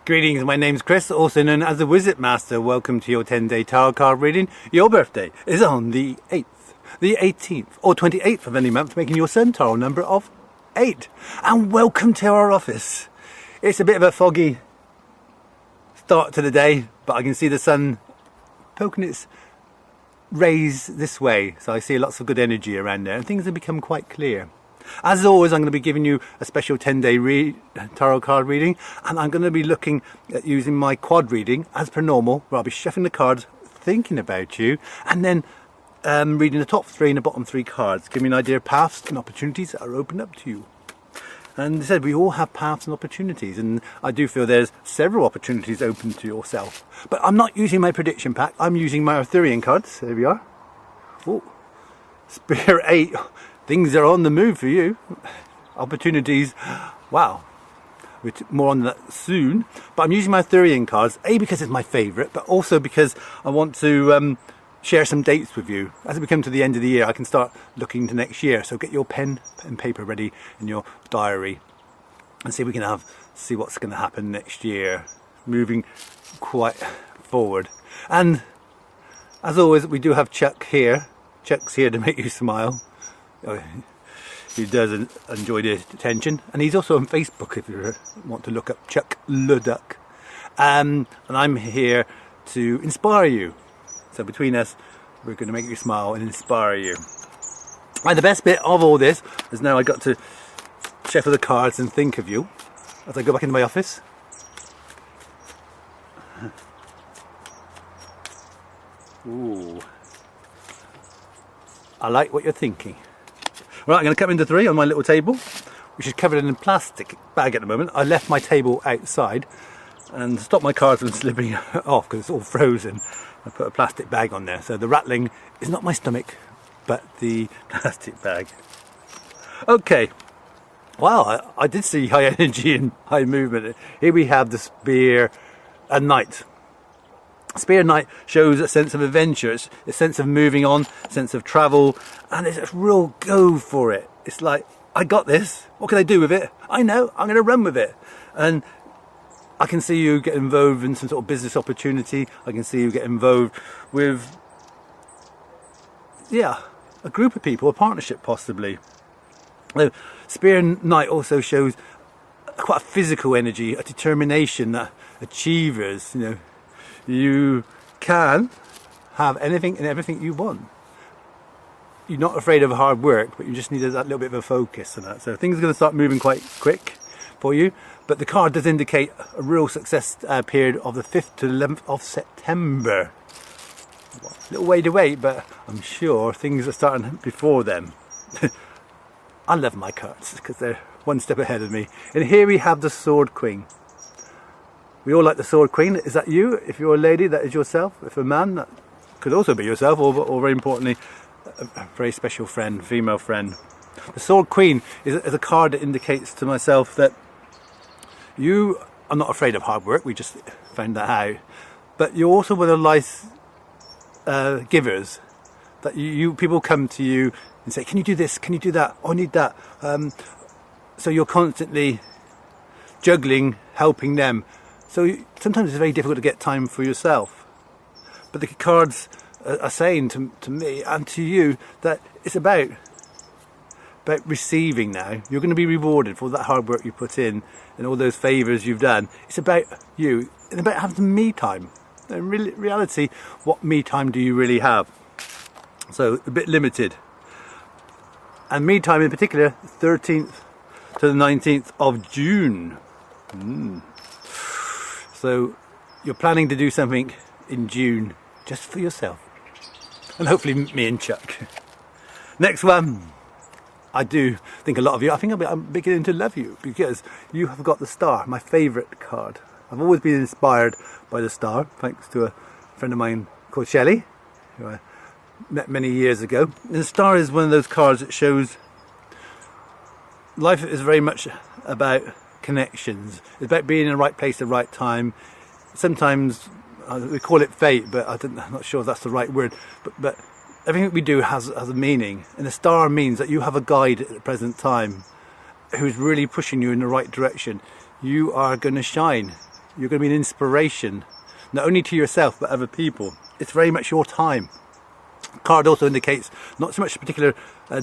Greetings, my name's Chris, also known as the wisitmaster. Welcome to your 10-day tarot card reading. Your birthday is on the 8th, the 18th or 28th of any month, making your centaur number of 8. And welcome to our office. It's a bit of a foggy start to the day, but I can see the sun poking its rays this way, so I see lots of good energy around there and things have become quite clear. As always, I'm going to be giving you a special 10-day tarot card reading, and I'm going to be looking at using my quad reading as per normal, where I'll be shuffling the cards, thinking about you, and then reading the top 3 and the bottom 3 cards, giving you an idea of paths and opportunities that are open up to you. And as I said, we all have paths and opportunities, and I do feel there's several opportunities open to yourself. But I'm not using my prediction pack, I'm using my Arthurian cards. There we are. Oh, Spirit 8. Things are on the move for you. Opportunities, wow. More on that soon. But I'm using my Arthurian cards, A, because it's my favourite, but also because I want to share some dates with you. As we come to the end of the year, I can start looking to next year. So get your pen and paper ready in your diary and see if we can see what's going to happen next year. Moving quite forward. And as always, we do have Chuck here. Chuck's here to make you smile. He does enjoy the attention, and he's also on Facebook if you want to look up Chuck Luduck. And I'm here to inspire you. So between us, we're going to make you smile and inspire you. And the best bit of all this is now I got to shuffle the cards and think of you as I go back into my office. Ooh, I like what you're thinking. Right, I'm going to cut into 3 on my little table, which is covered in a plastic bag at the moment. I left my table outside and stopped my cards from slipping off because it's all frozen. I put a plastic bag on there, so the rattling is not my stomach, but the plastic bag. Okay, wow, I did see high energy and high movement. Here we have the Spear and Knight. Spear Knight shows a sense of adventure, it's a sense of moving on, a sense of travel, and it's a real go for it. It's like, I got this, what can I do with it? I know, I'm going to run with it. And I can see you get involved in some sort of business opportunity. I can see you get involved with, yeah, a group of people, a partnership possibly. Spear Knight also shows quite a physical energy, a determination, that achievers, you know, you can have anything and everything you want. You're not afraid of hard work, but you just need that little bit of a focus on that. So things are going to start moving quite quick for you. But the card does indicate a real success period of the 5th to 11th of September. A little way to wait, but I'm sure things are starting before then. I love my cards because they're one step ahead of me. And here we have the Sword Queen. We all like the Sword Queen. Is that you? If you're a lady, that is yourself. If a man, that could also be yourself, or very importantly, a very special friend, female friend. The Sword Queen is a card that indicates to myself that you are not afraid of hard work. We just found that out. But you're also one of life's givers. That people come to you and say, "Can you do this? Can you do that? Oh, I need that." So you're constantly juggling, helping them. So sometimes it's very difficult to get time for yourself. But the cards are saying to me and to you that it's about receiving now. You're going to be rewarded for that hard work you put in and all those favours you've done. It's about you and about having some me time. In reality, what me time do you really have? So a bit limited. And me time in particular, 13th to the 19th of June. So you're planning to do something in June just for yourself. And hopefully me and Chuck. Next one. I do think a lot of you, I think I'm beginning to love you because you have got the Star, my favourite card. I've always been inspired by the Star, thanks to a friend of mine called Shelley, who I met many years ago. And the Star is one of those cards that shows life is very much about connections. It's about being in the right place at the right time. Sometimes we call it fate, but I'm not sure if that's the right word. But everything we do has a meaning, and the Star means that you have a guide at the present time who's really pushing you in the right direction. You are going to shine. You're going to be an inspiration, not only to yourself, but other people. It's very much your time. The card also indicates not so much particular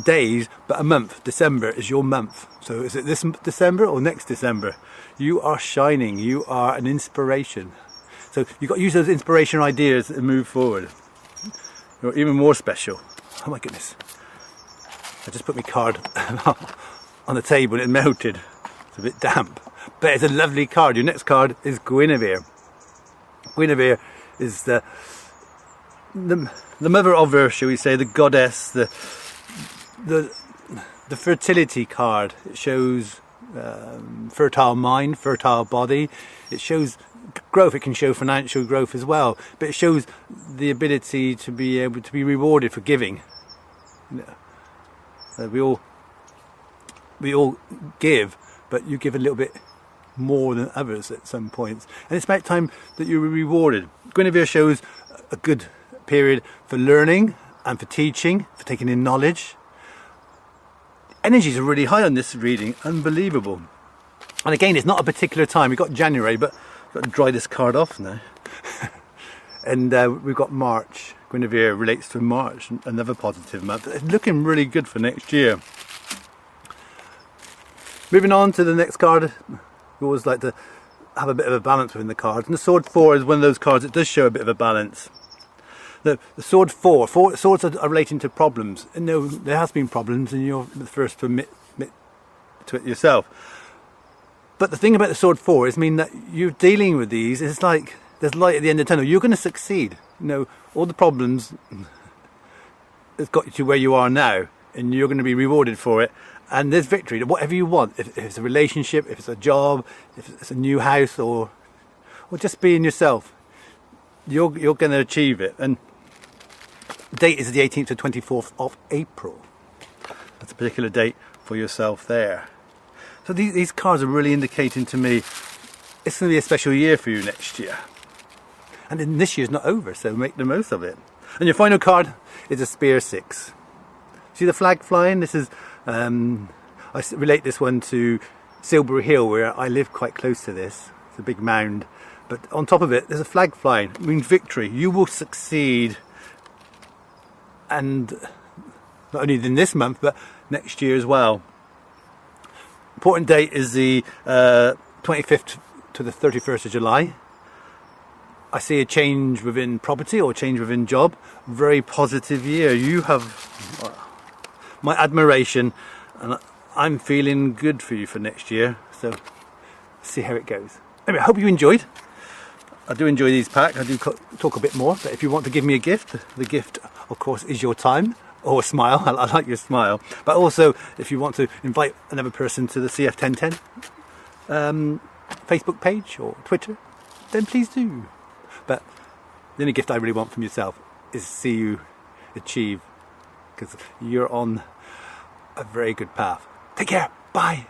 days, but a month. December is your month. So is it this December or next December? You are shining. You are an inspiration. So you've got to use those inspiration ideas and move forward. You're even more special. Oh my goodness. I just put my card on the table and it melted. It's a bit damp. But it's a lovely card. Your next card is Guinevere. Guinevere is the mother of Earth, shall we say, the goddess, the fertility card. It shows fertile mind, fertile body. It shows growth. It can show financial growth as well, but it shows the ability to be able to be rewarded for giving. We all give, but you give a little bit more than others at some points, and it's about time that you were rewarded. Guinevere shows a good period for learning and for teaching, for taking in knowledge. Energies are really high on this reading, unbelievable. And again, it's not a particular time. We've got January, but I've got to dry this card off now. And we've got March. Guinevere relates to March, another positive month. It's looking really good for next year. Moving on to the next card, we always like to have a bit of a balance within the cards. And the Sword 4 is one of those cards that does show a bit of a balance. The Sword 4, swords are relating to problems. And there has been problems, and you're the first to admit to it yourself. But the thing about the Sword 4 is that you're dealing with these. It's like there's light at the end of the tunnel. You're going to succeed. All the problems has got you to where you are now, and you're going to be rewarded for it. And there's victory. Whatever you want, if it's a relationship, if it's a job, if it's a new house, or just being yourself, you're going to achieve it. And the date is the 18th to 24th of April. That's a particular date for yourself there. So these cards are really indicating to me it's going to be a special year for you next year. And then this year's not over, so make the most of it. And your final card is a Spear 6. See the flag flying? This is I relate this one to Silbury Hill, where I live quite close to this. It's a big mound, but on top of it there's a flag flying. It means victory. You will succeed, and not only in this month but next year as well. Important date is the 25th to the 31st of July. I see a change within property or change within job. Very positive year. You have my admiration, and I'm feeling good for you for next year. So see how it goes. Anyway, I hope you enjoyed. I do enjoy these packs. I do talk a bit more, but if you want to give me a gift, the gift of course is your time or a smile. I like your smile. But also if you want to invite another person to the CF1010 Facebook page or Twitter, then please do. But the only gift I really want from yourself is to see you achieve, because you're on a very good path. Take care. Bye.